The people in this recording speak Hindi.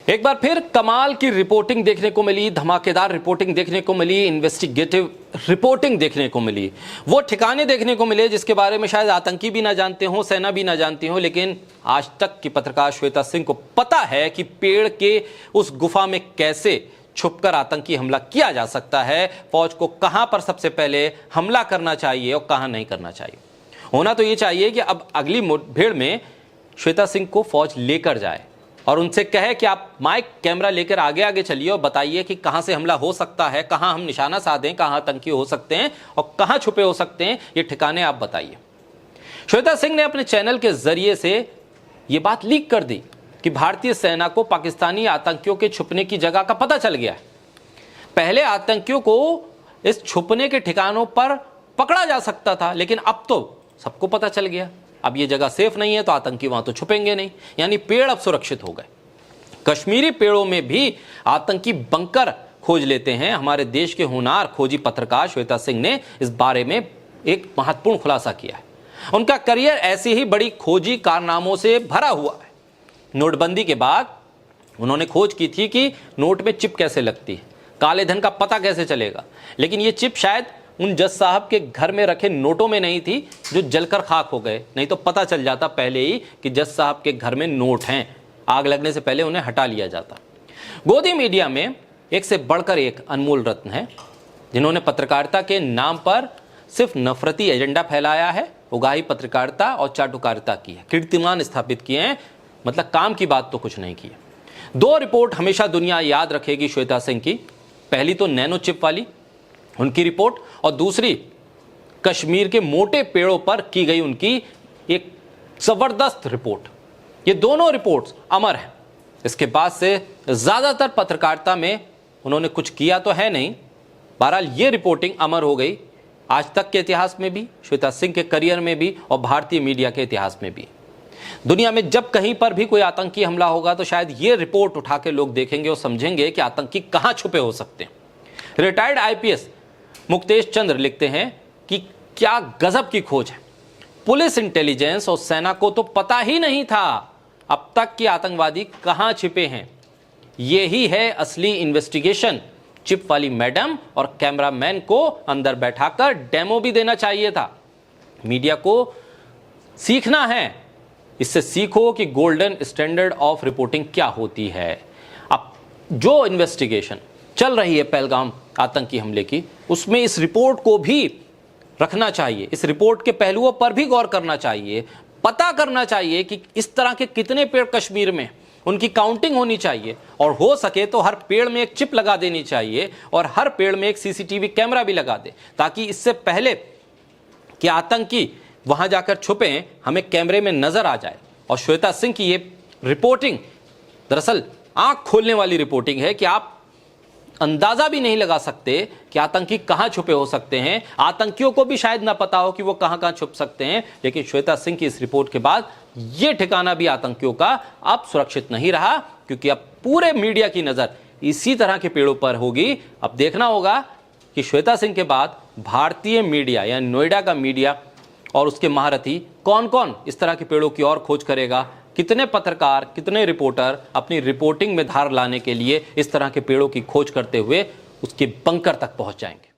एक बार फिर कमाल की रिपोर्टिंग देखने को मिली, धमाकेदार रिपोर्टिंग देखने को मिली, इन्वेस्टिगेटिव रिपोर्टिंग देखने को मिली। वो ठिकाने देखने को मिले जिसके बारे में शायद आतंकी भी ना जानते हो, सेना भी ना जानती हो, लेकिन आज तक की पत्रकार श्वेता सिंह को पता है कि पेड़ के उस गुफा में कैसे छुपकर आतंकी हमला किया जा सकता है, फौज को कहां पर सबसे पहले हमला करना चाहिए और कहां नहीं करना चाहिए। होना तो यह चाहिए कि अब अगली मुठभेड़ में श्वेता सिंह को फौज लेकर जाए और उनसे कहे कि आप माइक कैमरा लेकर आगे आगे चलिए और बताइए कि कहां से हमला हो सकता है, कहां हम निशाना साधें, कहां आतंकी हो सकते हैं और कहां छुपे हो सकते हैं, ये ठिकाने आप बताइए। श्वेता सिंह ने अपने चैनल के जरिए से यह बात लीक कर दी कि भारतीय सेना को पाकिस्तानी आतंकियों के छुपने की जगह का पता चल गया है। पहले आतंकियों को इस छुपने के ठिकानों पर पकड़ा जा सकता था, लेकिन अब तो सबको पता चल गया। अब ये जगह सेफ नहीं है तो आतंकी वहां तो छुपेंगे नहीं, यानी पेड़ अब सुरक्षित हो गए। कश्मीरी पेड़ों में भी आतंकी बंकर खोज लेते हैं। हमारे देश के होनहार खोजी पत्रकार श्वेता सिंह ने इस बारे में एक महत्वपूर्ण खुलासा किया है। उनका करियर ऐसी ही बड़ी खोजी कारनामों से भरा हुआ है। नोटबंदी के बाद उन्होंने खोज की थी कि नोट में चिप कैसे लगती है, काले धन का पता कैसे चलेगा, लेकिन ये चिप शायद उन जज साहब के घर में रखे नोटों में नहीं थी जो जलकर खाक हो गए, नहीं तो पता चल जाता पहले ही कि जज साहब के घर में नोट हैं। आग लगने से पहले उन्हें हटा लिया जाता। गोदी मीडिया में एक से बढ़कर एक अनमोल रत्न है जिन्होंने पत्रकारिता के नाम पर सिर्फ नफरती एजेंडा फैलाया है, उगाही पत्रकारिता और चाटुकारिता की है, कीर्तिमान स्थापित किए हैं, मतलब काम की बात तो कुछ नहीं की। दो रिपोर्ट हमेशा दुनिया याद रखेगी श्वेता सिंह की। पहली तो नैनो चिप वाली उनकी रिपोर्ट और दूसरी कश्मीर के मोटे पेड़ों पर की गई उनकी एक जबरदस्त रिपोर्ट। ये दोनों रिपोर्ट्स अमर हैं। इसके बाद से ज्यादातर पत्रकारिता में उन्होंने कुछ किया तो है नहीं। बहरहाल ये रिपोर्टिंग अमर हो गई आज तक के इतिहास में भी, श्वेता सिंह के करियर में भी और भारतीय मीडिया के इतिहास में भी। दुनिया में जब कहीं पर भी कोई आतंकी हमला होगा तो शायद ये रिपोर्ट उठा के लोग देखेंगे और समझेंगे कि आतंकी कहां छुपे हो सकते हैं। रिटायर्ड आईपीएस मुक्तेश चंद्र लिखते हैं कि क्या गजब की खोज है। पुलिस, इंटेलिजेंस और सेना को तो पता ही नहीं था अब तक कि आतंकवादी कहां छिपे हैं। यही है असली इन्वेस्टिगेशन। चिप वाली मैडम और कैमरामैन को अंदर बैठाकर डेमो भी देना चाहिए था। मीडिया को सीखना है, इससे सीखो कि गोल्डन स्टैंडर्ड ऑफ रिपोर्टिंग क्या होती है। अब जो इन्वेस्टिगेशन चल रही है पहलगाम आतंकी हमले की, उसमें इस रिपोर्ट को भी रखना चाहिए, इस रिपोर्ट के पहलुओं पर भी गौर करना चाहिए, पता करना चाहिए कि इस तरह के कितने पेड़ कश्मीर में, उनकी काउंटिंग होनी चाहिए और हो सके तो हर पेड़ में एक चिप लगा देनी चाहिए और हर पेड़ में एक सीसीटीवी कैमरा भी लगा दे, ताकि इससे पहले कि आतंकी वहां जाकर छुपे हमें कैमरे में नजर आ जाए। और श्वेता सिंह की ये रिपोर्टिंग दरअसल आंख खोलने वाली रिपोर्टिंग है कि आप अंदाजा भी नहीं लगा सकते कि आतंकी कहां छुपे हो सकते हैं। आतंकियों को भी शायद ना पता हो कि वो कहां कहां छुप सकते हैं, लेकिन श्वेता सिंह की इस रिपोर्ट के बाद यह ठिकाना भी आतंकियों का अब सुरक्षित नहीं रहा, क्योंकि अब पूरे मीडिया की नजर इसी तरह के पेड़ों पर होगी। अब देखना होगा कि श्वेता सिंह के बाद भारतीय मीडिया या नोएडा का मीडिया और उसके महारथी कौन कौन इस तरह के पेड़ों की और खोज करेगा, कितने पत्रकार, कितने रिपोर्टर अपनी रिपोर्टिंग में धार लाने के लिए इस तरह के पेड़ों की खोज करते हुए उसके बंकर तक पहुंच जाएंगे।